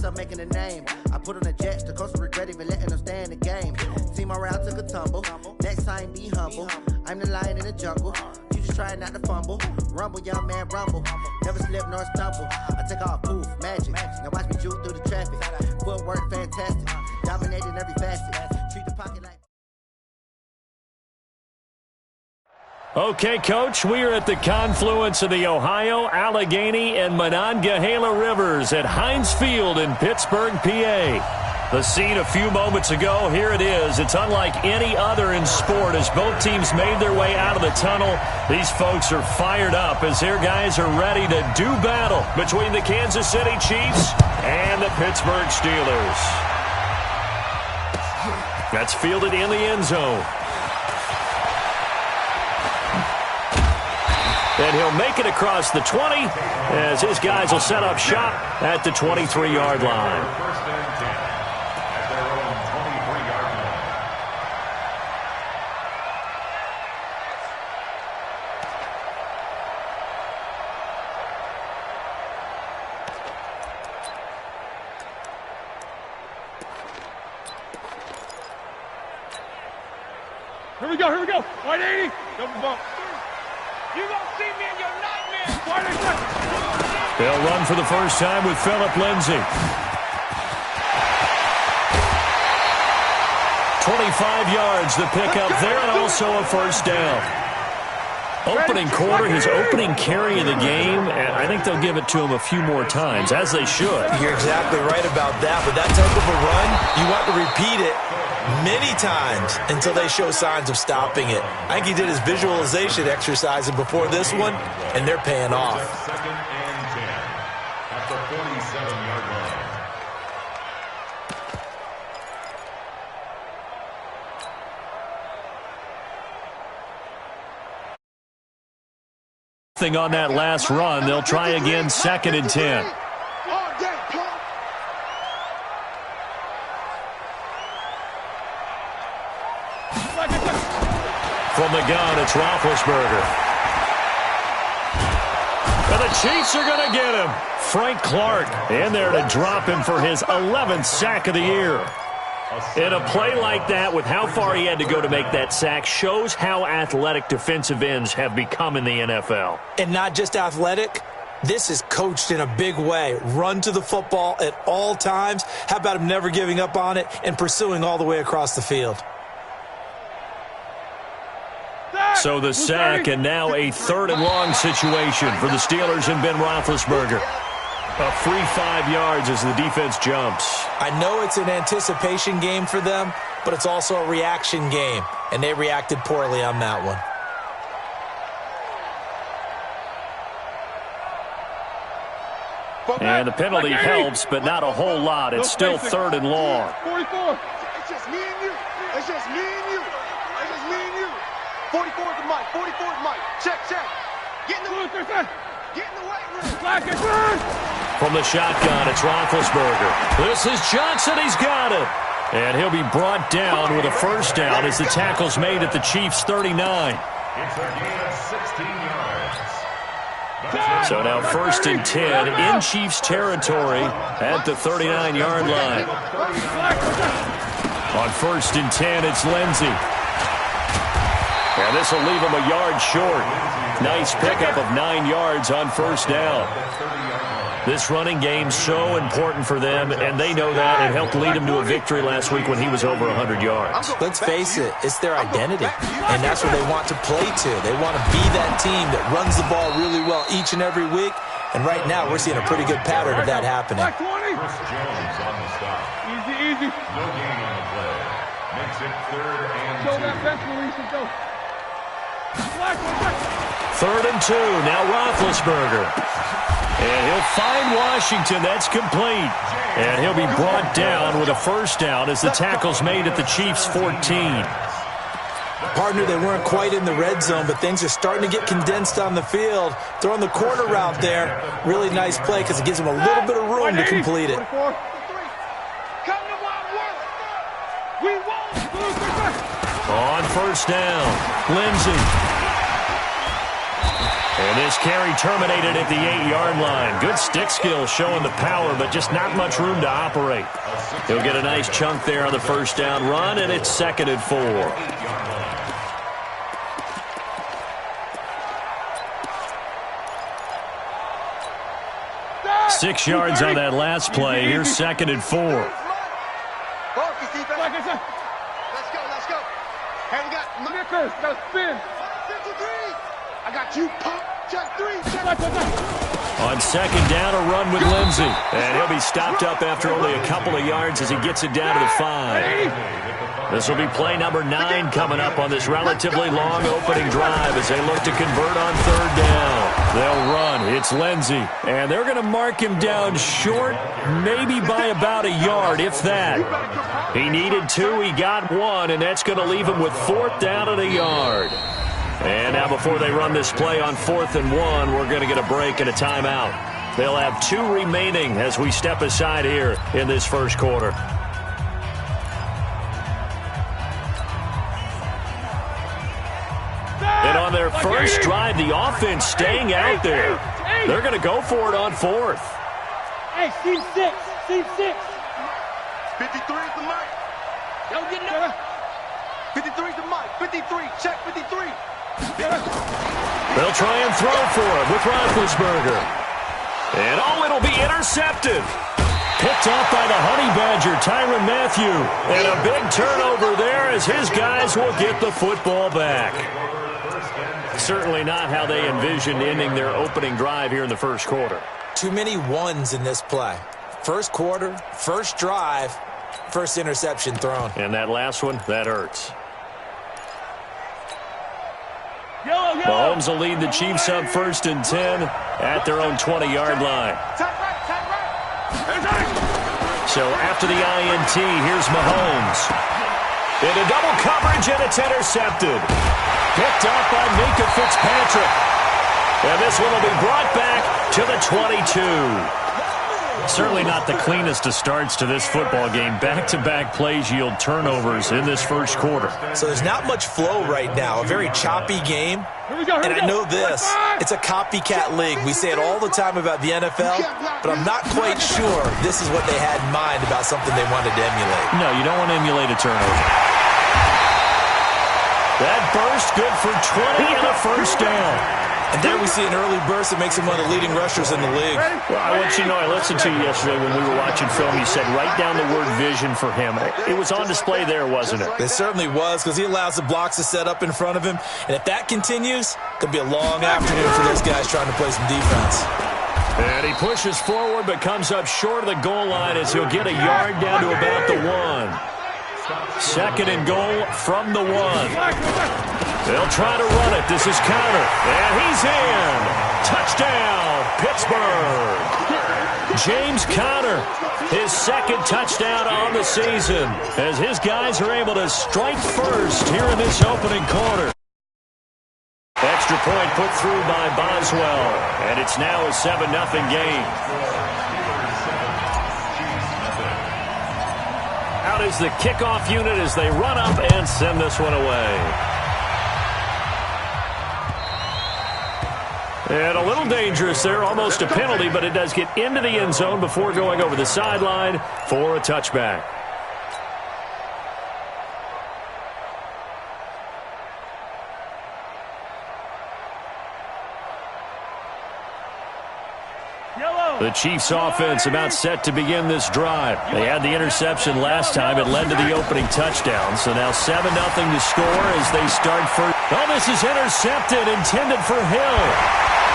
myself making a name. I put on the Jets, the coach will regret even letting them stay in the game. Team around took a tumble. Next time, be humble. I'm the lion in the jungle. You just try not to fumble. Rumble, young man, rumble. Never slip nor stumble. I take off, poof, magic. Now watch me juke through the traffic. Footwork, fantastic. Dominating every facet. Treat the pocket like... Okay, Coach, we are at the confluence of the Ohio, Allegheny, and Monongahela Rivers at Heinz Field in Pittsburgh, PA. The scene a few moments ago, here it is. It's unlike any other in sport as both teams made their way out of the tunnel. These folks are fired up as their guys are ready to do battle between the Kansas City Chiefs and the Pittsburgh Steelers. That's fielded in the end zone. And he'll make it across the 20 as his guys will set up shop at the 23-yard line. Here we go. 180. Double bump. You gonna see me in your nightmare. They'll run for the first time with Phillip Lindsay. 25 yards the pickup there, and also a first down. Opening quarter, his opening carry of the game, and I think they'll give it to him a few more times, as they should. You're exactly right about that. With that type of a run, you want to repeat it many times until they show signs of stopping it. I think he did his visualization exercise before this one, and they're paying off. Second and 10 at the 47-yard line. On that last run, they'll try again, second and 10. From the gun, it's Roethlisberger. And the Chiefs are going to get him. Frank Clark in there to drop him for his 11th sack of the year. And a play like that, with how far he had to go to make that sack, shows how athletic defensive ends have become in the NFL. And not just athletic. This is coached in a big way. Run to the football at all times. How about him never giving up on it and pursuing all the way across the field? So the sack, and now a third and long situation for the Steelers and Ben Roethlisberger. A free 5 yards as the defense jumps. I know it's an anticipation game for them, but it's also a reaction game, and they reacted poorly on that one. And the penalty helps, but not a whole lot. It's still third and long. 44. It's just me and you. It's just me and you. It's just me and you. 44 to Mike. 44 to Mike. Check. Get in the way. Get in the weight room. From the shotgun, it's Roethlisberger. This is Johnson. He's got it. And he'll be brought down with a first down as the tackle's made at the Chiefs' 39. It's a gain of 16 yards. So now first and 10 in Chiefs territory at the 39-yard line. On first and 10, it's Lindsay. And this will leave him a yard short. Nice pickup of 9 yards on first down. This running game so important for them, and they know that. It helped lead them to a victory last week when he was over 100 yards. Let's face it, it's their identity, and that's what they want to play to. They want to be that team that runs the ball really well each and every week, and right now we're seeing a pretty good pattern of that happening. Chris Jones on the stop. Easy. No gain on the play. Makes it third and 2. Show that best release and go. Third and 2, now Roethlisberger. And he'll find Washington. That's complete. And he'll be brought down with a first down as the tackle's made at the Chiefs' 14. Partner, they weren't quite in the red zone, but things are starting to get condensed on the field. Throwing the corner route there. Really nice play because it gives them a little bit of room to complete it. On first down, Lindsay. And this carry terminated at the 8-yard line. Good stick skill showing the power, but just not much room to operate. He'll get a nice chunk there on the first down run, and it's 2nd and 4. 6 yards on that last play. Here's 2nd and 4. Let's go, let's go. Hey, we got Nickers, got spin. 53. I got you, pump. Check 3. On 2nd down, a run with Lindsey. And he'll be stopped up after only a couple of yards as he gets it down to the 5. This will be play number 9 coming up on this relatively long opening drive as they look to convert on 3rd down. They'll run. It's Lindsey. And they're going to mark him down short, maybe by about a yard, if that. He needed 2. He got 1, and that's going to leave him with 4th down and a yard. And now before they run this play on 4th and 1, we're going to get a break and a timeout. They'll have 2 remaining as we step aside here in this first quarter. And on their first drive, the offense staying out there. They're going to go for it on 4th. Hey, Team 6. Team 6. 53 is the mic. Don't get no. 53 is the mic. 53. Check 53. They'll try and throw for it with Roethlisberger. And it'll be intercepted. Picked off by the Honey Badger, Tyrann Mathieu. And a big turnover there as his guys will get the football back. Certainly not how they envisioned ending their opening drive here in the first quarter. Too many ones in this play. First quarter, first drive, first interception thrown. And that last one, that hurts. Mahomes will lead the Chiefs up 1st and 10 at their own 20-yard line. So after the INT, here's Mahomes. Into double coverage, and it's intercepted. Picked up by Minkah Fitzpatrick. And this one will be brought back to the 22. Certainly not the cleanest of starts to this football game. Back-to-back plays yield turnovers in this first quarter. So there's not much flow right now. A very choppy game. And I know this. It's a copycat league. We say it all the time about the NFL, but I'm not quite sure this is what they had in mind about something they wanted to emulate. No, you don't want to emulate a turnover. That burst good for 20 and a first down. And there we see an early burst that makes him one of the leading rushers in the league. Well, I want you to know, I listened to you yesterday when we were watching film. You said write down the word vision for him. It was on display there, wasn't it? It certainly was, because he allows the blocks to set up in front of him. And if that continues, it could be a long afternoon for those guys trying to play some defense. And he pushes forward but comes up short of the goal line as he'll get a yard down to about the 1. 2nd and goal from the 1. They'll try to run it. This is counter. And he's in. Touchdown, Pittsburgh. James Conner, his 2nd touchdown on the season as his guys are able to strike first here in this opening quarter. Extra point put through by Boswell. And it's now a 7-0 game. Out is the kickoff unit as they run up and send this one away. And a little dangerous there, almost a penalty, but it does get into the end zone before going over the sideline for a touchback. The Chiefs offense about set to begin this drive. They had the interception last time. It led to the opening touchdown. So now 7-0 to score as they start first. Oh, this is intercepted, intended for Hill.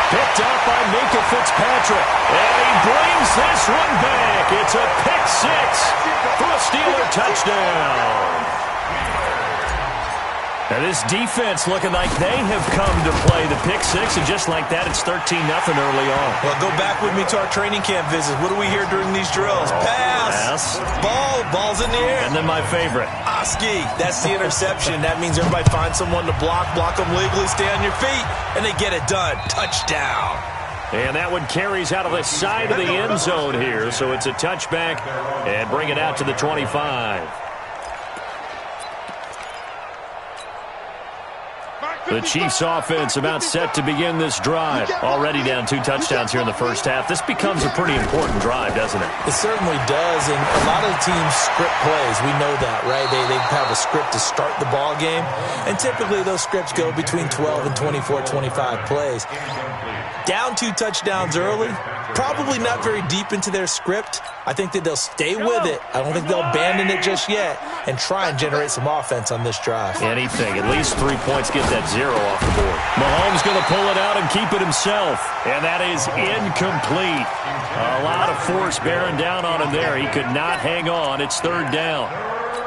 Picked up by Minkah Fitzpatrick. And he brings this one back. It's a pick 6 for a Steeler touchdown. Now this defense looking like they have come to play the pick 6, and just like that, it's 13-0 early on. Well, go back with me to our training camp visits. What do we hear during these drills? Pass. Ball's in the air. And then my favorite. Oski. That's the interception. That means everybody finds someone to block them legally, stay on your feet, and they get it done. Touchdown. And that one carries out of the side of the end zone here, so it's a touchback and bring it out to the 25. The Chiefs offense about set to begin this drive. Already down 2 touchdowns here in the first half. This becomes a pretty important drive, doesn't it? It certainly does, and a lot of the teams script plays. We know that, right? They have a script to start the ball game, and typically those scripts go between 12 and 24, 25 plays. Down 2 touchdowns early, probably not very deep into their script. I think that they'll stay with it. I don't think they'll abandon it just yet and try and generate some offense on this drive. Anything. At least 3 points, get that 0 off the board. Mahomes going to pull it out and keep it himself. And that is incomplete. A lot of force bearing down on him there. He could not hang on. It's 3rd down.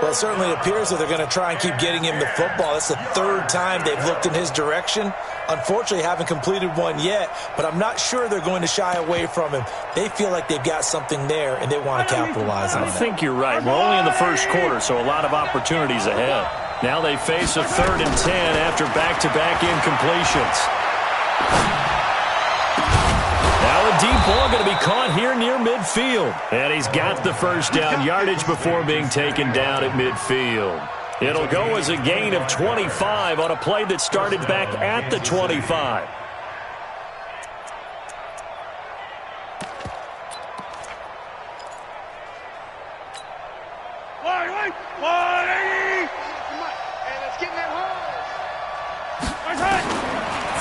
Well, it certainly appears that they're going to try and keep getting him the football. That's the 3rd time they've looked in his direction. Unfortunately, haven't completed one yet, but I'm not sure they're going to shy away from him. They feel like they've got something there, and they want to capitalize on that. I think you're right. We're only in the first quarter, so a lot of opportunities ahead. Now they face a 3rd and 10 after back-to-back incompletions. Now a deep ball going to be caught here near midfield. And he's got the first down yardage before being taken down at midfield. It'll go as a gain of 25 on a play that started back at the 25.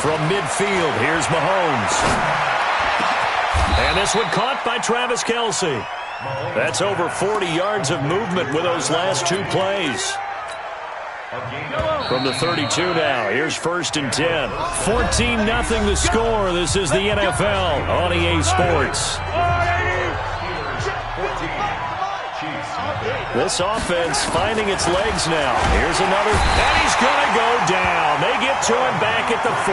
From midfield, here's Mahomes. And this one caught by Travis Kelce. That's over 40 yards of movement with those last 2 plays. From the 32 now, here's 1st and 10. 14-0 the score. This is the NFL on EA Sports. This offense finding its legs now. Here's another, and he's going to go down. They get to him back at the 40.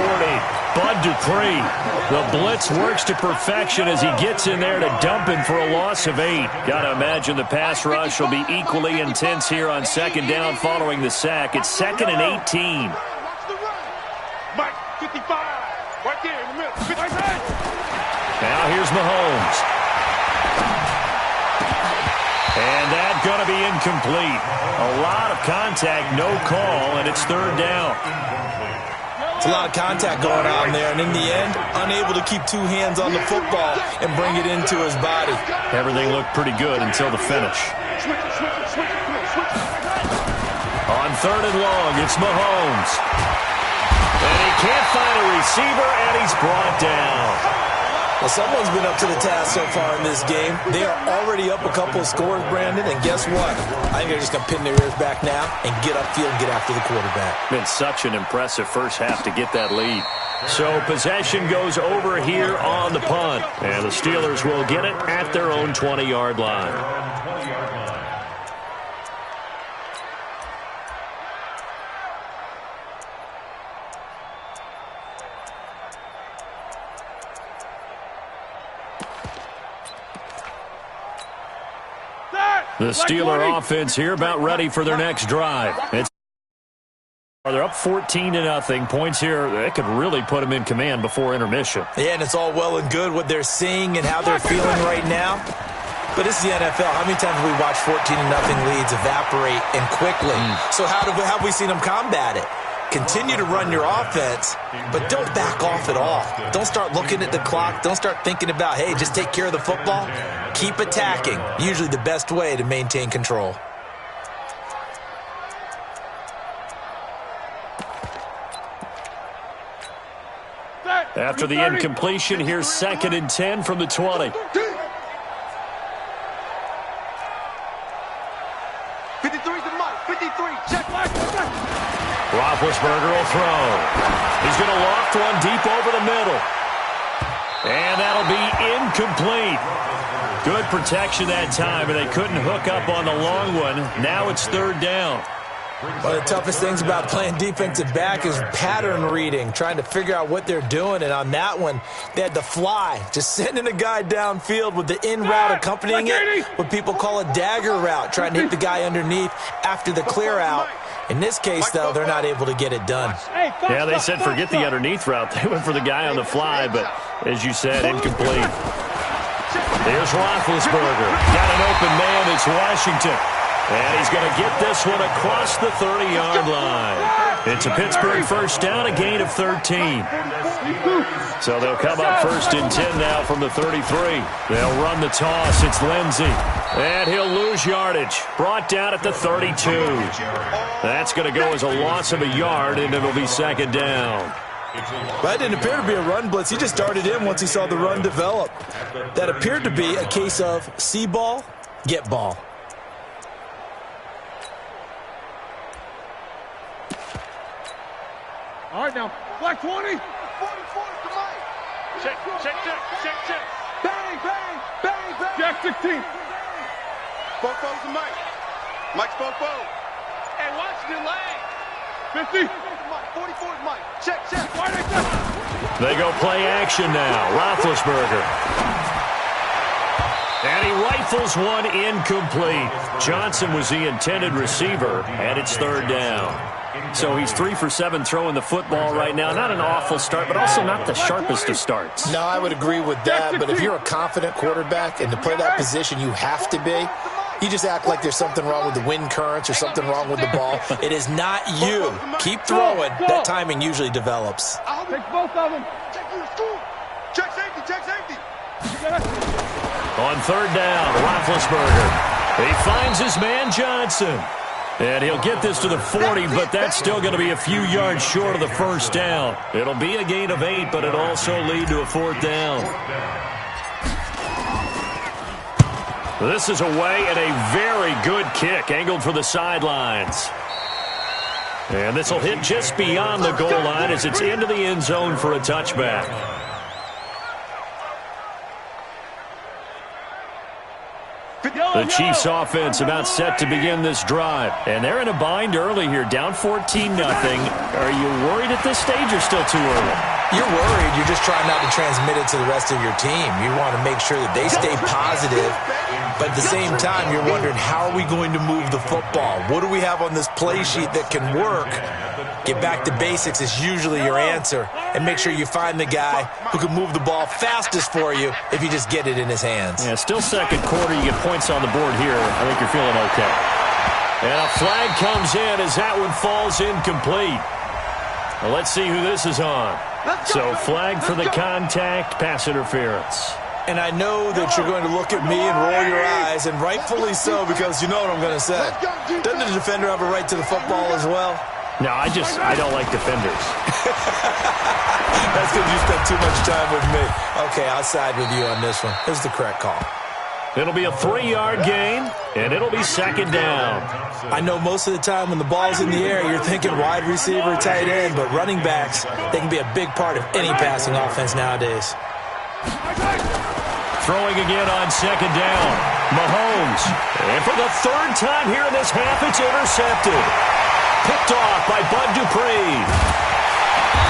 Bud Dupree, the blitz works to perfection as he gets in there to dump him for a loss of 8. Got to imagine the pass rush will be equally intense here on 2nd down following the sack. It's 2nd and 18. Mike, 55, right there in the middle. 55. Now here's Mahomes. And that's going to be incomplete. A lot of contact, no call, and it's 3rd down. It's a lot of contact going on there, and in the end, unable to keep 2 hands on the football and bring it into his body. Everything looked pretty good until the finish. On 3rd and long, it's Mahomes. And he can't find a receiver, and he's brought down. Well, someone's been up to the task so far in this game. They are already up a couple of scores, Brandon, and guess what? I think they're just going to pin their ears back now and get upfield and get after the quarterback. Been such an impressive first half to get that lead. So possession goes over here on the punt, and the Steelers will get it at their own 20-yard line. The Steeler offense here about ready for their next drive. They're up 14-0. Points here, they could really put them in command before intermission. Yeah, and it's all well and good what they're seeing and how they're feeling right now. But this is the NFL. How many times have we watched 14-0 leads evaporate and quickly? So how have we seen them combat it? Continue to run your offense, but don't back off at all. Don't start looking at the clock. Don't start thinking about, hey, just take care of the football. Keep attacking. Usually the best way to maintain control. After the incompletion, here's 2nd and 10 from the 20. 53 to Mike. 53. Check Mike. Roethlisberger will throw. He's going to loft one deep over the middle. And that'll be incomplete. Good protection that time, and they couldn't hook up on the long one. Now it's 3rd down. One of the toughest things about playing defensive back is pattern reading, trying to figure out what they're doing. And on that one, they had the fly, just sending a guy downfield with the in route accompanying it, what people call a dagger route, trying to hit the guy underneath after the clear out. In this case, though, they're not able to get it done. Yeah, they said forget the underneath route. They went for the guy on the fly, but as you said, incomplete. There's Roethlisberger. Got an open man. It's Washington. And he's going to get this one across the 30-yard line. It's a Pittsburgh first down, a gain of 13. So they'll come up first and 10 now from the 33. They'll run the toss. It's Lindsey. And he'll lose yardage. Brought down at the 32. That's going to go as a loss of a yard, and it'll be second down. That didn't appear to be a run blitz. He just darted in once he saw the run develop. That appeared to be a case of see ball, get ball. All right, now, black 20. 44 to Mike. Check. Bang, bang, bang, bang. Jack 16. Fofo's to Mike. Mike's Fofo. Hey, watch the lane. 50. 44 to Mike. Check. They go play action now. Roethlisberger. And he rifles one incomplete. Johnson was the intended receiver, and it's third down. So he's 3 for 7 throwing the football right now. Not an awful start, but also not the sharpest of starts. No, I would agree with that. But if you're a confident quarterback and to play that position you have to be, you just act like there's something wrong with the wind currents or something wrong with the ball. It is not you. Keep throwing. That timing usually develops. Take both of them. Check safety. On third down, Roethlisberger. He finds his man Johnson. And he'll get this to the 40, but that's still going to be a few yards short of the first down. It'll be a gain of 8, but it'll also lead to a fourth down. This is away and a very good kick, angled for the sidelines. And this will hit just beyond the goal line as it's into the end zone for a touchback. The Chiefs offense about set to begin this drive. And they're in a bind early here, down 14-0. Are you worried at this stage or still too early? You're worried. You're just trying not to transmit it to the rest of your team. You want to make sure that they stay positive. But at the same time, you're wondering, how are we going to move the football? What do we have on this play sheet that can work? Get back to basics is usually your answer. And make sure you find the guy who can move the ball fastest for you if you just get it in his hands. Yeah, still second quarter. You get points on the board here. I think you're feeling okay. And a flag comes in as that one falls incomplete. Well, let's see who this is on. So flag for the contact, pass interference. And I know that you're going to look at me and roll your eyes, and rightfully so, because you know what I'm going to say. Doesn't the defender have a right to the football as well? No, I don't like defenders. That's because you spent too much time with me. Okay, I'll side with you on this one. This is the correct call. It'll be a 3-yard gain, and it'll be second down. I know most of the time when the ball's in the air, you're thinking wide receiver, tight end, but running backs, they can be a big part of any passing offense nowadays. Throwing again on second down. Mahomes. And for the third time here in this half, it's intercepted. Picked off by Bud Dupree.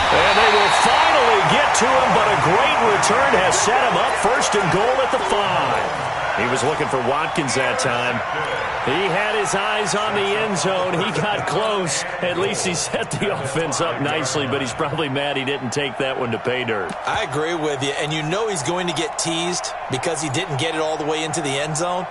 And they will finally get to him, but a great return has set him up first and goal at the 5. He was looking for Watkins that time. He had his eyes on the end zone. He got close. At least he set the offense up nicely, but he's probably mad he didn't take that one to pay dirt. I agree with you, and you know he's going to get teased because he didn't get it all the way into the end zone.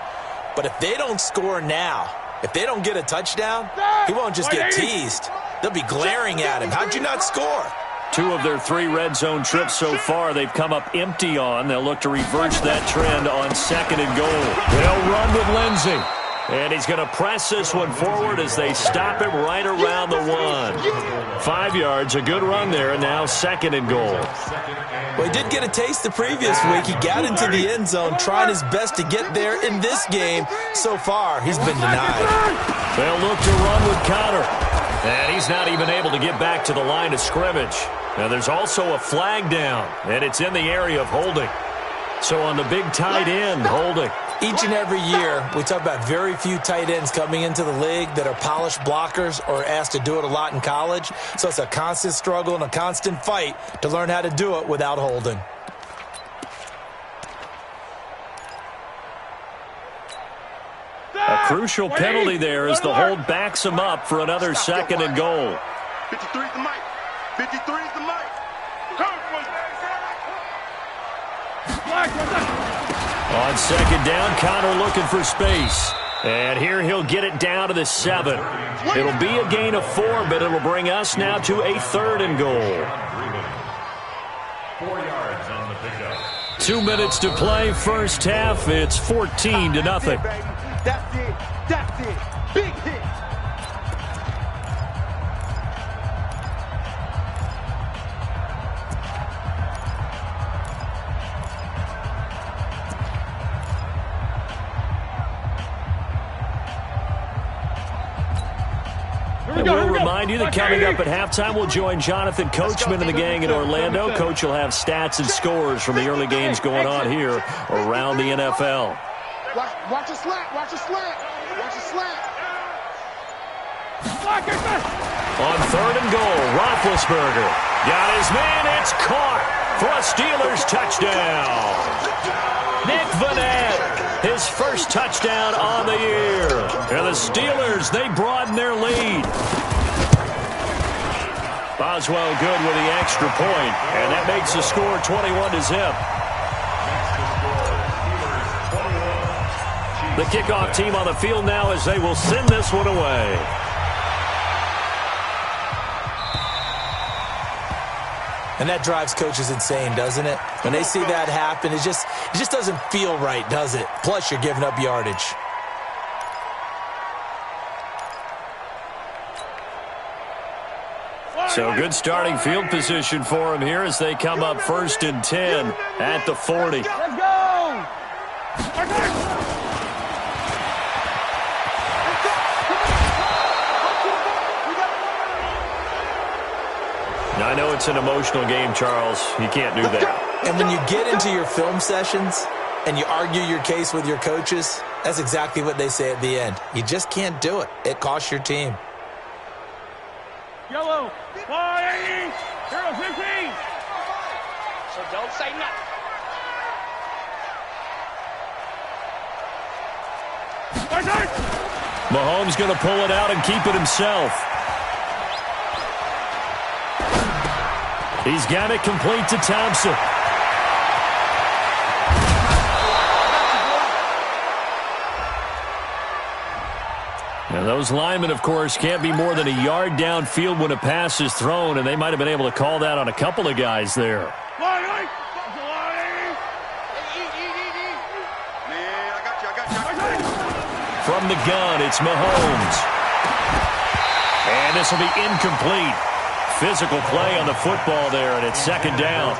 But if they don't score now, if they don't get a touchdown, he won't just get teased. They'll be glaring at him. How'd you not score? 2 of their 3 red zone trips so far, they've come up empty on. They'll look to reverse that trend on second and goal. They'll run with Lindsey. And he's going to press this one forward as they stop him right around the 1. 5 yards, a good run there, and now second and goal. Well, he did get a taste the previous week. He got into the end zone, trying his best to get there in this game. So far, he's been denied. They'll look to run with Connor. And he's not even able to get back to the line of scrimmage. Now, there's also a flag down, and it's in the area of holding. So on the big tight end, holding. Each and every year, we talk about very few tight ends coming into the league that are polished blockers or asked to do it a lot in college. So it's a constant struggle and a constant fight to learn how to do it without holding. A crucial penalty there as the hold backs him up for another second and goal. 53 is the mic. 53 is the mic. On second down, Connor looking for space. And here he'll get it down to the 7. It'll be a gain of 4, but it'll bring us now to a 3rd and goal. 4 yards on the pickup. 2 minutes to play, first half. It's 14-0. That's it. That's it. Big hit. We'll remind you that coming up at halftime, we'll join Jonathan Coachman and the gang in Orlando. Coach will have stats and scores from the early games going on here around the NFL. Watch a slant. Watch a slant. Watch a slant. On 3rd and goal, Roethlisberger got his man. It's caught for a Steelers touchdown. Nick Vannett, his first touchdown on the year. And the Steelers, they broaden their lead. Boswell good with the extra point, and that makes the score 21-0. The kickoff team on the field now as they will send this one away. And that drives coaches insane, doesn't it? When they see that happen, it just doesn't feel right, does it? Plus, you're giving up yardage. So good starting field position for him here as they come up 1st and 10 at the 40. Let's go! Now, I know it's an emotional game, Charles. You can't do that. And when you get into your film sessions and you argue your case with your coaches, that's exactly what they say at the end. You just can't do it. It costs your team. Yellow, 180, 0-15. So don't say nothing. Mahomes going to pull it out and keep it himself. He's got it complete to Thompson. Now those linemen, of course, can't be more than a yard downfield when a pass is thrown, and they might have been able to call that on a couple of guys there. From the gun, it's Mahomes. And this will be incomplete. Physical play on the football there, and it's 2nd down.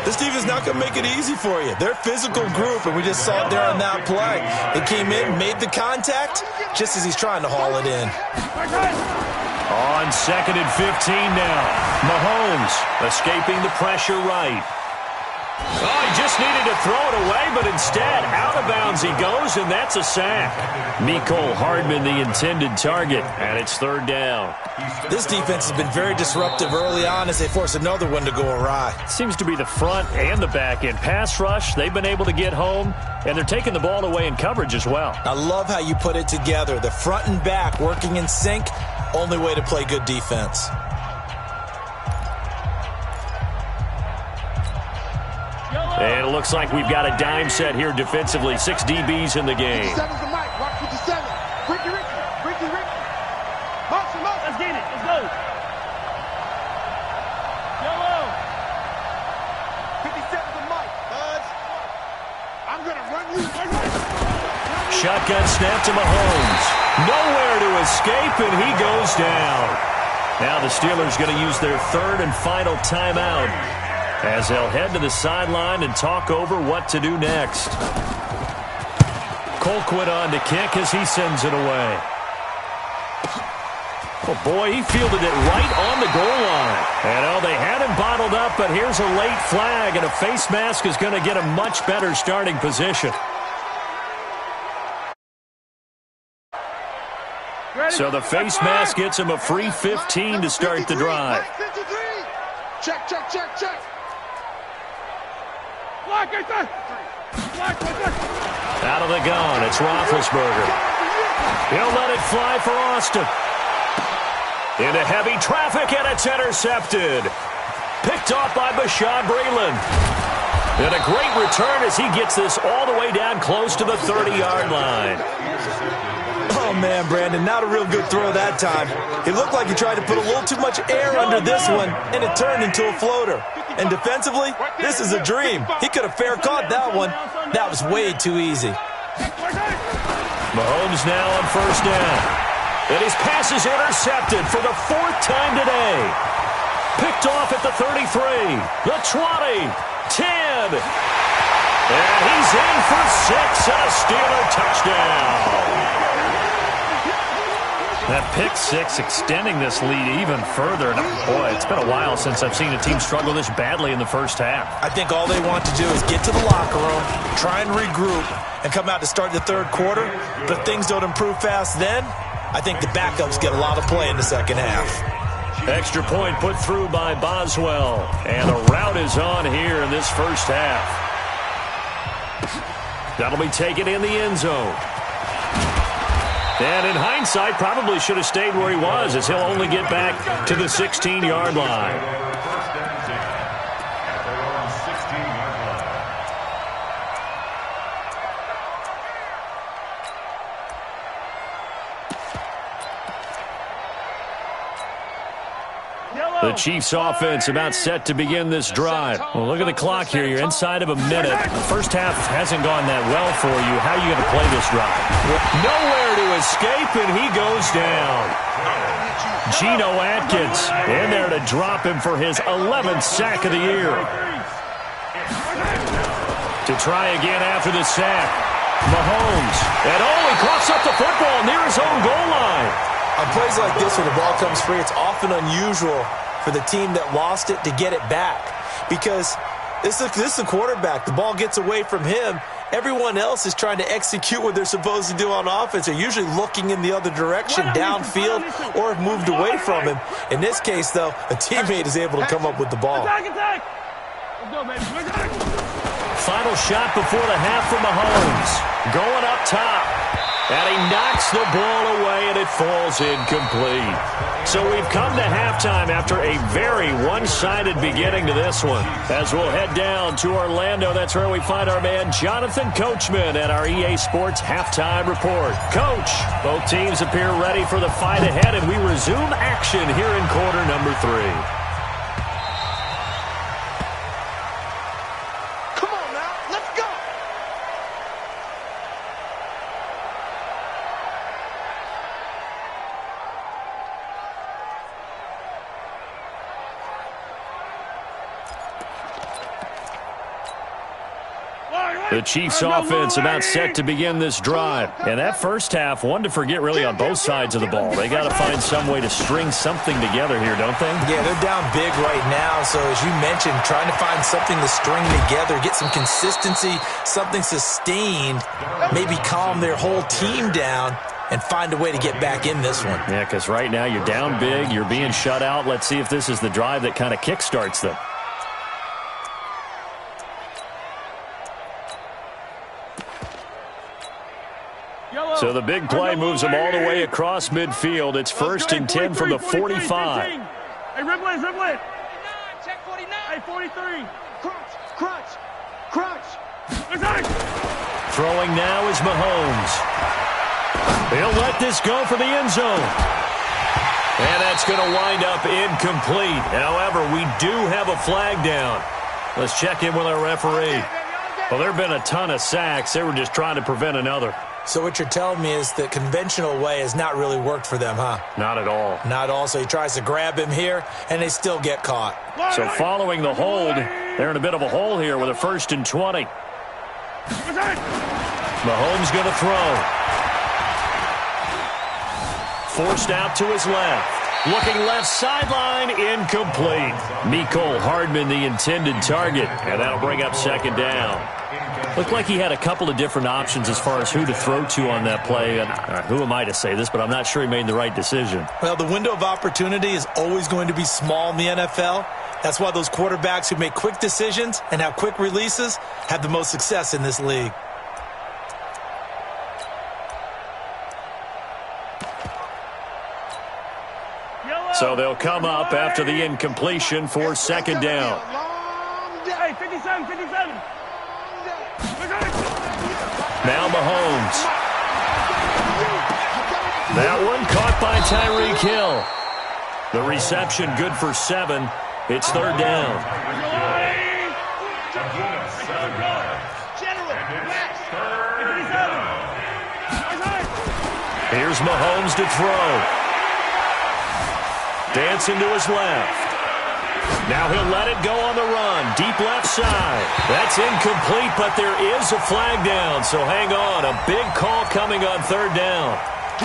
This defense is not going to make it easy for you. They're a physical group, and we just saw it there on that play. They came in, made the contact, just as he's trying to haul it in. On 2nd and 15 now. Mahomes escaping the pressure right. Oh, he just needed to throw it away, but instead, out of bounds he goes, and that's a sack. Mecole Hardman, the intended target, and it's 3rd down. This defense has been very disruptive early on as they force another one to go awry. Seems to be the front and the back end. Pass rush, they've been able to get home, and they're taking the ball away in coverage as well. I love how you put it together. The front and back working in sync, only way to play good defense. And it looks like we've got a dime set here defensively. 6 DBs in the game. 57's the mic. Watch 57. Ricky. Let's get it. Let's go. Yellow. 57's the mic. Buzz. I'm going to run you. Shotgun snap to Mahomes. Nowhere to escape, and he goes down. Now the Steelers going to use their 3rd and final timeout as they'll head to the sideline and talk over what to do next. Colquitt on to kick as he sends it away. Oh, boy, he fielded it right on the goal line. And, they had him bottled up, but here's a late flag, and a face mask is going to get a much better starting position. So the face mask gets him a free 15 to start the drive. Check. Out of the gun, it's Roethlisberger. He'll let it fly for Austin. Into heavy traffic, and it's intercepted. Picked off by Bashaud Breeland. And a great return as he gets this all the way down close to the 30-yard line. man, Brandon. Not a real good throw that time. It looked like he tried to put a little too much air under this one, and it turned into a floater. And defensively, this is a dream. He could have fair caught that one. That was way too easy. Mahomes now on first down. And his pass is intercepted for the 4th time today. Picked off at the 33, the 20, 10. And he's in for 6 and a Steeler touchdown. That pick 6 extending this lead even further. And boy, it's been a while since I've seen a team struggle this badly in the first half. I think all they want to do is get to the locker room, try and regroup, and come out to start the third quarter. But if things don't improve fast then, I think the backups get a lot of play in the second half. Extra point put through by Boswell. And the route is on here in this first half. That'll be taken in the end zone. And in hindsight, probably should have stayed where he was, as he'll only get back to the 16-yard line. The Chiefs offense about set to begin this drive. Well, look at the clock here. You're inside of a minute. The first half hasn't gone that well for you. How are you going to play this drive? Nowhere to escape, and he goes down. Geno Atkins in there to drop him for his 11th sack of the year. To try again after the sack. Mahomes. And he coughs up the football near his own goal line. On plays like this where the ball comes free, it's often unusual for the team that lost it to get it back. Because this is a quarterback. The ball gets away from him. Everyone else is trying to execute what they're supposed to do on offense. They're usually looking in the other direction, downfield, or have moved away from him. In this case, though, a teammate is able to come up with the ball. Final shot before the half from Mahomes. Going up top. And he knocks the ball away, and it falls incomplete. So we've come to halftime after a very one-sided beginning to this one. As we'll head down to Orlando, that's where we find our man Jonathan Coachman at our EA Sports Halftime Report. Coach, both teams appear ready for the fight ahead, and we resume action here in quarter number 3. The Chiefs offense about set to begin this drive. And that first half, one to forget really on both sides of the ball. They got to find some way to string something together here, don't they? Yeah, they're down big right now. So as you mentioned, trying to find something to string together, get some consistency, something sustained, maybe calm their whole team down and find a way to get back in this one. Yeah, because right now you're down big, you're being shut out. Let's see if this is the drive that kind of kickstarts them. So the big play moves them all the way across midfield. It's 1st and 10 from the 45. Hey, Ribble it. Check 49. Hey, 43. Crunch. Throwing now is Mahomes. He'll let this go for the end zone. And that's going to wind up incomplete. However, we do have a flag down. Let's check in with our referee. Well, there have been a ton of sacks. They were just trying to prevent another. So what you're telling me is the conventional way has not really worked for them, huh? Not at all. Not at all. So he tries to grab him here, and they still get caught. So following the hold, they're in a bit of a hole here with a 1st and 20. Mahomes going to throw. Forced out to his left. Looking left sideline, incomplete. Mecole Hardman the intended target, and that'll bring up 2nd down. Looked like he had a couple of different options as far as who to throw to on that play. And who am I to say this, but I'm not sure he made the right decision. Well, the window of opportunity is always going to be small in the NFL. That's why those quarterbacks who make quick decisions and have quick releases have the most success in this league. So they'll come up after the incompletion for 2nd down. Hey, 57. Now Mahomes. That one caught by Tyreek Hill. The reception good for 7. It's third down. Here's Mahomes to throw. Dancing to his left. Now he'll let it go on the run. Deep left side. That's incomplete, but there is a flag down. So hang on. A big call coming on third down.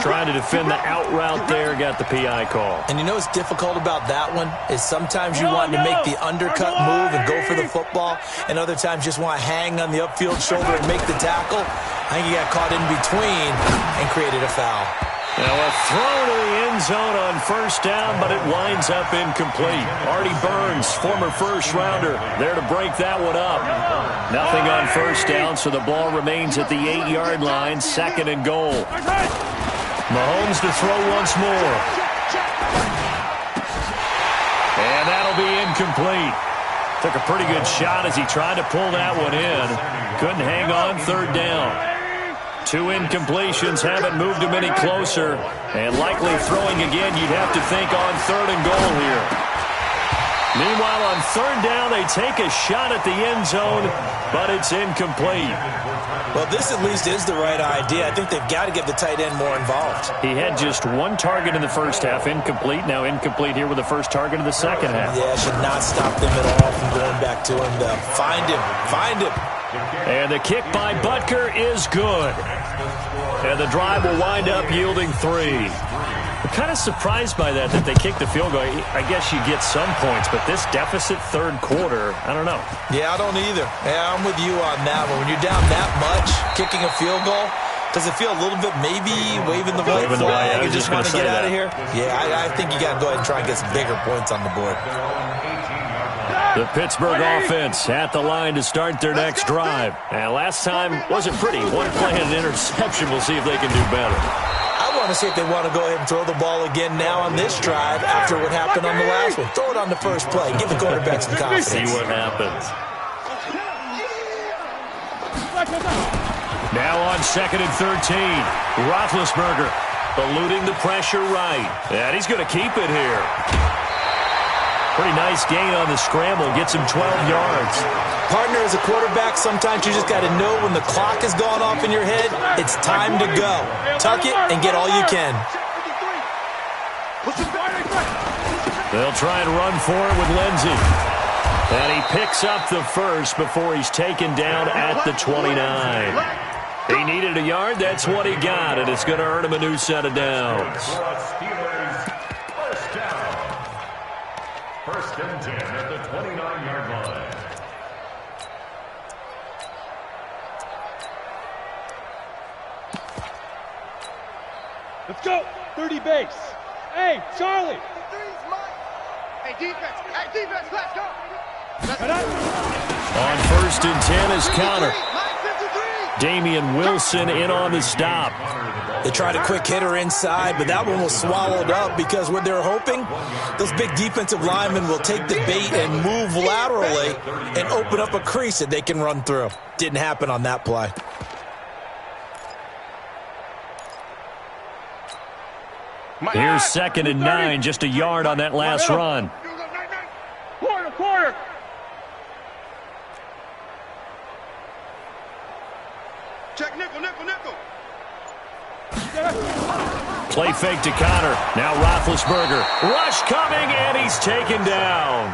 Trying to defend the out route there. Got the PI call. And you know what's difficult about that one is sometimes you want to make the undercut move and go for the football, and other times just want to hang on the upfield shoulder and make the tackle. I think he got caught in between and created a foul. Now a throw to the end zone on first down, but it winds up incomplete. Artie Burns, former first-rounder, there to break that one up. Nothing on first down, so the ball remains at the 8-yard line, second and goal. Mahomes to throw once more. And that'll be incomplete. Took a pretty good shot as he tried to pull that one in. Couldn't hang on third down. 2 incompletions haven't moved him any closer. And likely throwing again, you'd have to think on third and goal here. Meanwhile, on third down, they take a shot at the end zone, but it's incomplete. Well, this at least is the right idea. I think they've got to get the tight end more involved. He had just 1 target in the first half, incomplete. Now incomplete here with the first target in the second half. Yeah, should not stop them at all from going back to him. Find him. Find him. And the kick by Butker is good. And the drive will wind up yielding 3. I'm kind of surprised by that they kicked the field goal. I guess you get some points, but this deficit third quarter, I don't know. Yeah, I don't either. Yeah, I'm with you on that one. When you're down that much, kicking a field goal, does it feel a little bit maybe waving the white flag and just want to get out of here? Yeah, I think you got to go ahead and try and get some bigger points on the board. The Pittsburgh offense at the line to start their next drive. And last time wasn't pretty. 1 play and an interception. We'll see if they can do better. I want to see if they want to go ahead and throw the ball again now on this drive after what happened on the last one. Throw it on the first play. Give the quarterback some confidence. See what happens. Now on 2nd and 13. Roethlisberger eluding the pressure right. And he's going to keep it here. Pretty nice gain on the scramble. Gets him 12 yards. Partner, as a quarterback, sometimes you just got to know when the clock has gone off in your head, it's time to go. Tuck it and get all you can. They'll try and run for it with Lindsey. And he picks up the first before he's taken down at the 29. He needed a yard. That's what he got, and it's going to earn him a new set of downs. First and 10 at the 29-yard line. Let's go. 30 base. Hey, Charlie. Hey, defense, let's go. On 1st and 10 is counter. Damian Wilson in on the stop. They tried a quick hitter inside, but that one was swallowed up because what they're hoping, those big defensive linemen will take the bait and move laterally and open up a crease that they can run through. Didn't happen on that play. Here's 2nd and 9, just a yard on that last run. Quarter. Check nickel. Play fake to Connor. Now Roethlisberger. Rush coming, and he's taken down.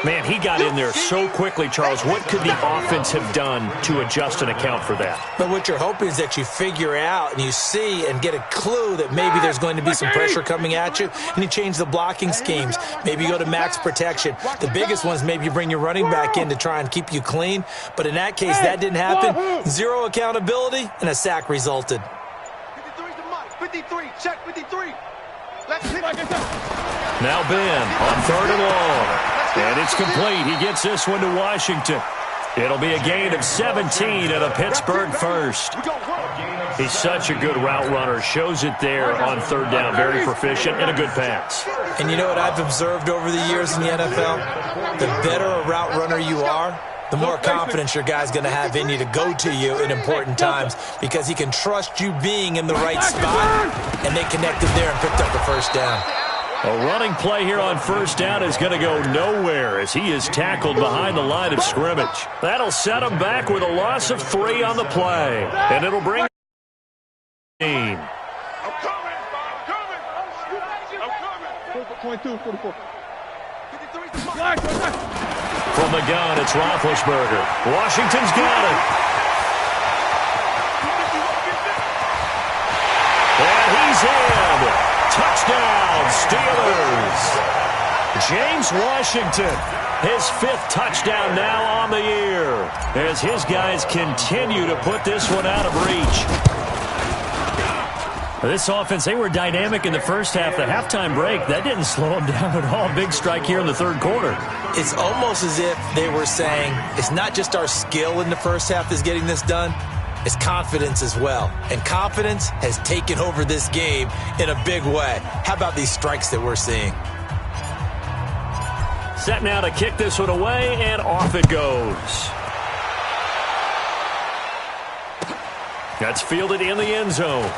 Man, he got in there so quickly, Charles. What could the offense have done to adjust and account for that? But what you're hoping is that you figure out and you see and get a clue that maybe there's going to be some pressure coming at you, and you change the blocking schemes. Maybe you go to max protection. The biggest one is maybe you bring your running back in to try and keep you clean. But in that case, that didn't happen. 0 accountability, and a sack resulted. 53, check 53. Now Ben on 3rd and long. And it's complete. He gets this one to Washington. It'll be a gain of 17 and a Pittsburgh first. He's such a good route runner. Shows it there on 3rd down. Very proficient and a good pass. And you know what I've observed over the years in the NFL? The better a route runner you are, the more confidence your guy's going to have in you to go to you in important times because he can trust you being in the right spot, and they connected there and picked up the first down. A running play here on first down is going to go nowhere as he is tackled behind the line of scrimmage. That'll set him back with a loss of 3 on the play, and it'll bring team. 22, 44. From the gun, it's Roethlisberger. Washington's got it. And he's in. Touchdown, Steelers. James Washington, his 5th touchdown now on the year, as his guys continue to put this one out of reach. This offense, they were dynamic in the first half. The halftime break, that didn't slow them down at all. Big strike here in the third quarter. It's almost as if they were saying, it's not just our skill in the first half that's getting this done, it's confidence as well. And confidence has taken over this game in a big way. How about these strikes that we're seeing? Set now to kick this one away, and off it goes. That's fielded in the end zone.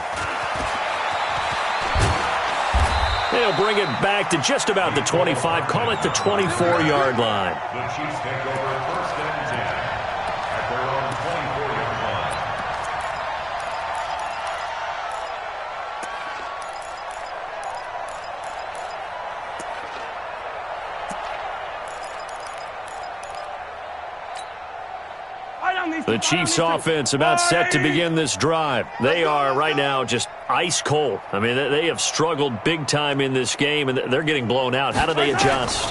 They'll bring it back to just about the 25. Call it the 24-yard line. The Chiefs take over first and 10 at their own 24-yard line. The Chiefs offense about set to begin this drive. They are right now just ice cold. I mean, they have struggled big time in this game, and they're getting blown out. How do they adjust?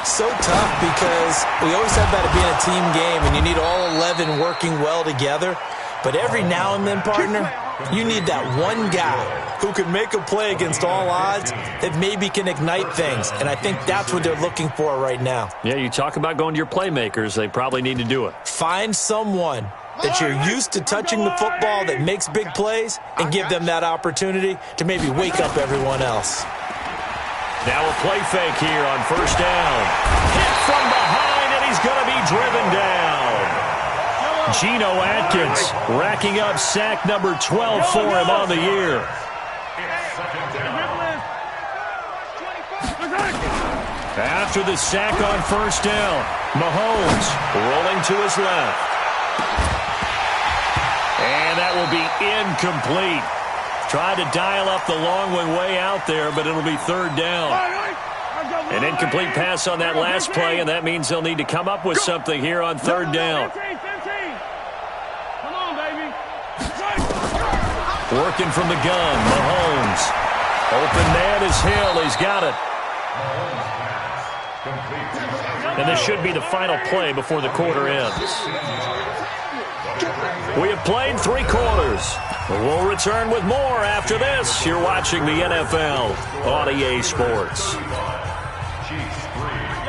So tough because we always have about it being a team game, and you need all 11 working well together. But every now and then, partner, you need that one guy who can make a play against all odds that maybe can ignite things. And I think that's what they're looking for right now. Yeah, you talk about going to your playmakers. They probably need to do it. Find someone that you're used to touching the football that makes big plays and give them that opportunity to maybe wake up everyone else. Now a play fake here on first down. Hit from behind, and he's going to be driven down. Geno Atkins racking up sack number 12 for him on the year. After the sack on first down, Mahomes rolling to his left. And that will be incomplete. Tried to dial up the long one way out there, but it'll be third down. An incomplete pass on that last play, and that means they'll need to come up with something here on third down. Working from the gun, Mahomes. Open man is Hill. He's got it. And this should be the final play before the quarter ends. We have played 3 quarters. We'll return with more after this. You're watching the NFL on EA Sports.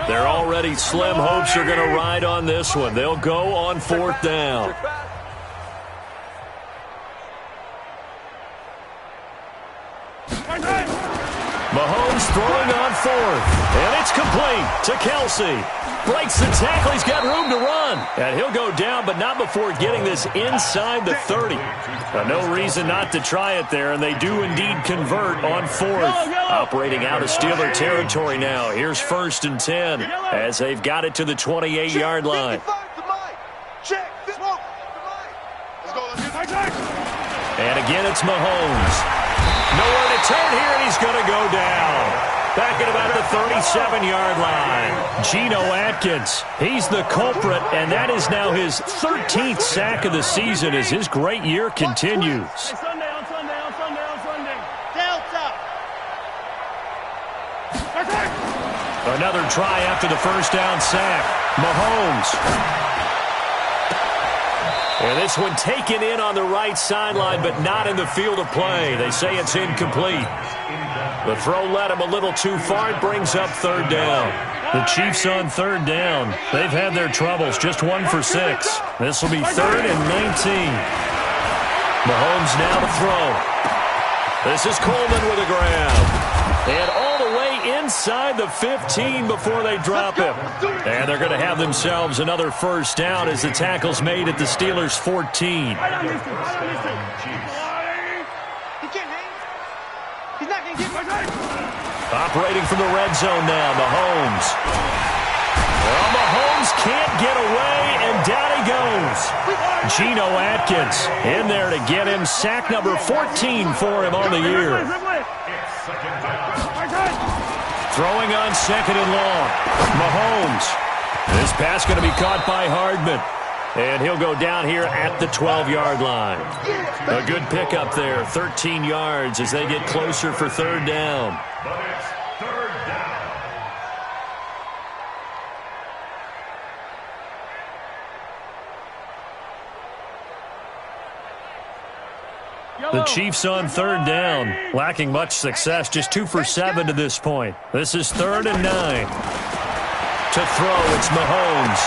They're already slim hopes are going to ride on this one. They'll go on fourth down. Mahomes throwing on fourth, and it's complete to Kelsey. Breaks the tackle. He's got room to run, and he'll go down, but not before getting this inside the 30. No reason not to try it there, and they do indeed convert on fourth. Operating out of Steeler territory now. Here's first and 10 as they've got it to the 28-yard line. And again, it's Mahomes. Nowhere to turn here, and he's going to go down. Back at about the 37-yard line. Geno Atkins, he's the culprit, and that is now his 13th sack of the season as his great year continues. Another try after the first down sack. Mahomes. And this one taken in on the right sideline, but not in the field of play. They say it's incomplete. The throw led him a little too far. It brings up third down. The Chiefs on third down. They've had their troubles. Just 1 for 6. This will be third and 19. Mahomes now to throw. This is Coleman with a grab. And all the way inside the 15 before they drop him. And they're going to have themselves another first down as the tackle's made at the Steelers' 14. Operating from the red zone now, Mahomes. Well, Mahomes can't get away, and down he goes. Geno Atkins in there to get him sack number 14 for him on the year. Throwing on second and long. Mahomes. This pass going to be caught by Hardman. And he'll go down here at the 12-yard line. A good pickup there, 13 yards as they get closer for third down. But it's third down. The Chiefs on third down, lacking much success, just 2 for 7 to this point. This is 3rd and 9. To throw, it's Mahomes.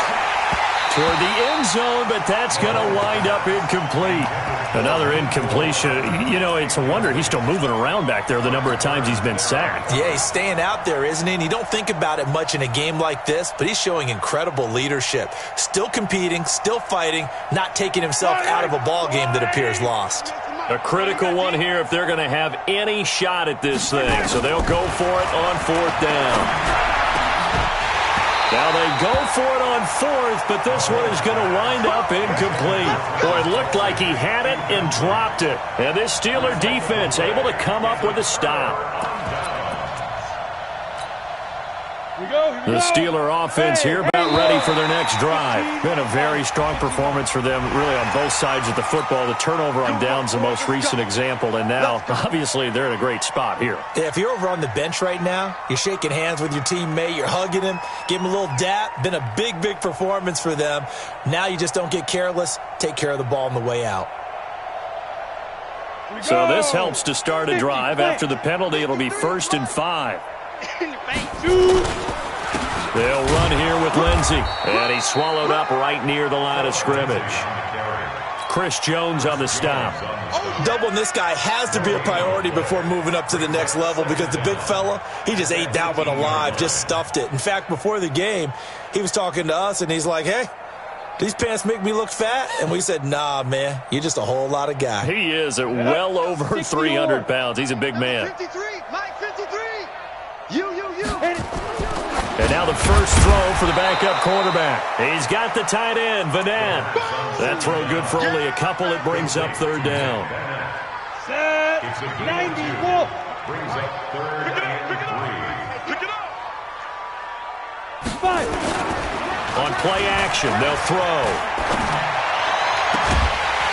Toward the end zone, but that's going to wind up incomplete. Another incompletion. You know, it's a wonder he's still moving around back there the number of times he's been sacked. Yeah, he's staying out there, isn't he? And you don't think about it much in a game like this, but he's showing incredible leadership. Still competing, still fighting, not taking himself out of a ball game that appears lost. A critical one here if they're going to have any shot at this thing. So they'll go for it on 4th down. Now they go for it on 4th, but this one is going to wind up incomplete. Boy, it looked like he had it and dropped it. And this Steeler defense able to come up with a stop. The Steeler offense here about ready for their next drive. Been a very strong performance for them really on both sides of the football. The turnover on downs the most recent example, and now obviously they're in a great spot here. Yeah, if you're over on the bench right now, you're shaking hands with your teammate, you're hugging him, give him a little dap. Been a big, big performance for them. Now you just don't get careless. Take care of the ball on the way out. So this helps to start a drive. After the penalty, it'll be 1st and 5. They'll run here with Lindsey, and he's swallowed up right near the line of scrimmage. Chris Jones on the stop. Doubling this guy has to be a priority before moving up to the next level because the big fella, he just ate that one alive, just stuffed it. In fact, before the game, he was talking to us, and he's like, hey, these pants make me look fat? And we said, nah, man, you're just a whole lot of guy. He is at well over 300 pounds. He's a big man. 53, Mike 53. You. And now the first throw for the backup quarterback. He's got the tight end, Vanette. That throw good for only a couple. It brings up third down. Set 94. Brings up third and 3. Pick it up. 5. On play action, they'll throw.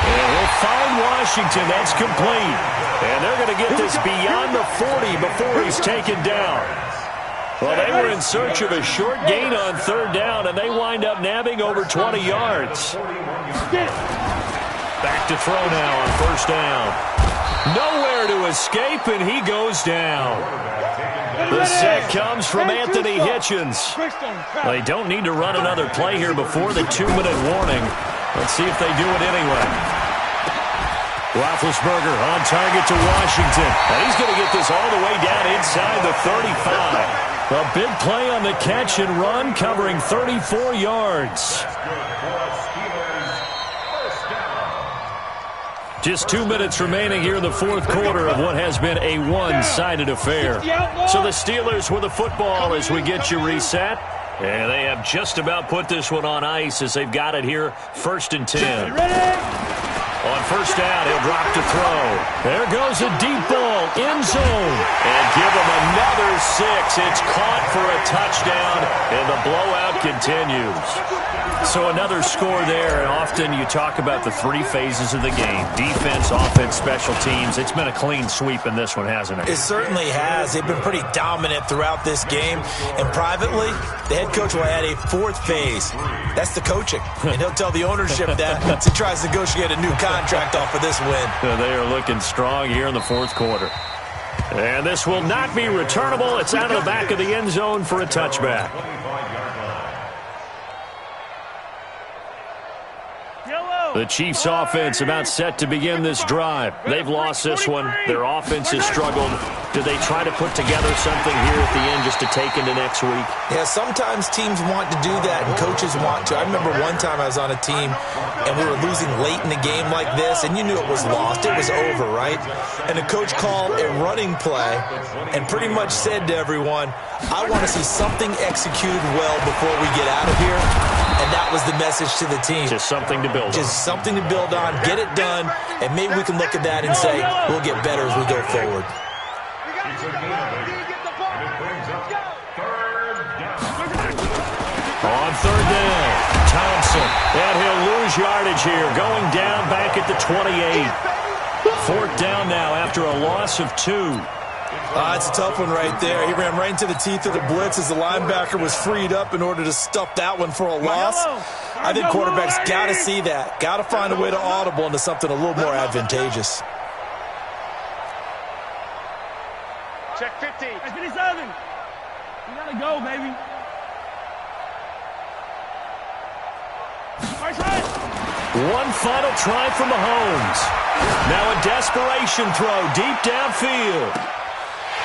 And he'll find Washington. That's complete. And they're going to get this beyond the 40 before he's taken down. Well, they were in search of a short gain on third down, and they wind up nabbing over 20 yards. Back to throw now on first down. Nowhere to escape, and he goes down. The sack comes from Anthony Hitchens. They don't need to run another play here before the 2-minute warning. Let's see if they do it anyway. Roethlisberger on target to Washington. And he's going to get this all the way down inside the 35. A big play on the catch and run, covering 34 yards. Just 2 minutes remaining here in the fourth quarter of what has been a one-sided affair. So the Steelers with the football as we get you reset. And they have just about put this one on ice as they've got it here, 1st and 10. On first down, he'll drop to throw. There goes a deep ball, end zone. And give him another 6. It's caught for a touchdown, and the blowout continues. So another score there, and often you talk about the 3 phases of the game. Defense, offense, special teams. It's been a clean sweep in this one, hasn't it? It certainly has. They've been pretty dominant throughout this game. And privately, the head coach will add a 4th phase. That's the coaching. And he'll tell the ownership that as he tries to negotiate a new contract off of this win. They are looking strong here in the fourth quarter. And this will not be returnable. It's out of the back of the end zone for a touchback. Yellow. The Chiefs' offense about set to begin this drive. They've lost this one. Their offense has struggled. Do they try to put together something here at the end just to take into next week? Yeah, sometimes teams want to do that and coaches want to. I remember one time I was on a team and we were losing late in the game like this, and you knew it was lost. It was over, right? And the coach called a running play and pretty much said to everyone, I want to see something executed well before we get out of here. And that was the message to the team. Just something to build on. Just something to build on, get it done, and maybe we can look at that and say we'll get better as we go forward. On third down, Thompson, and he'll lose yardage here, going down back at the 28. Fourth down now after a loss of 2. It's a tough one right there. He ran right into the teeth of the blitz as the linebacker was freed up in order to stuff that one for a loss. I think quarterbacks got to see that. Got to find a way to audible into something a little more advantageous. Check 50. 57. You gotta go, baby. One final try for Mahomes. Now a desperation throw deep downfield.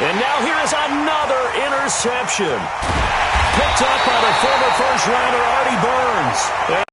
And now here is another interception. Picked up by the former first-rounder Artie Burns.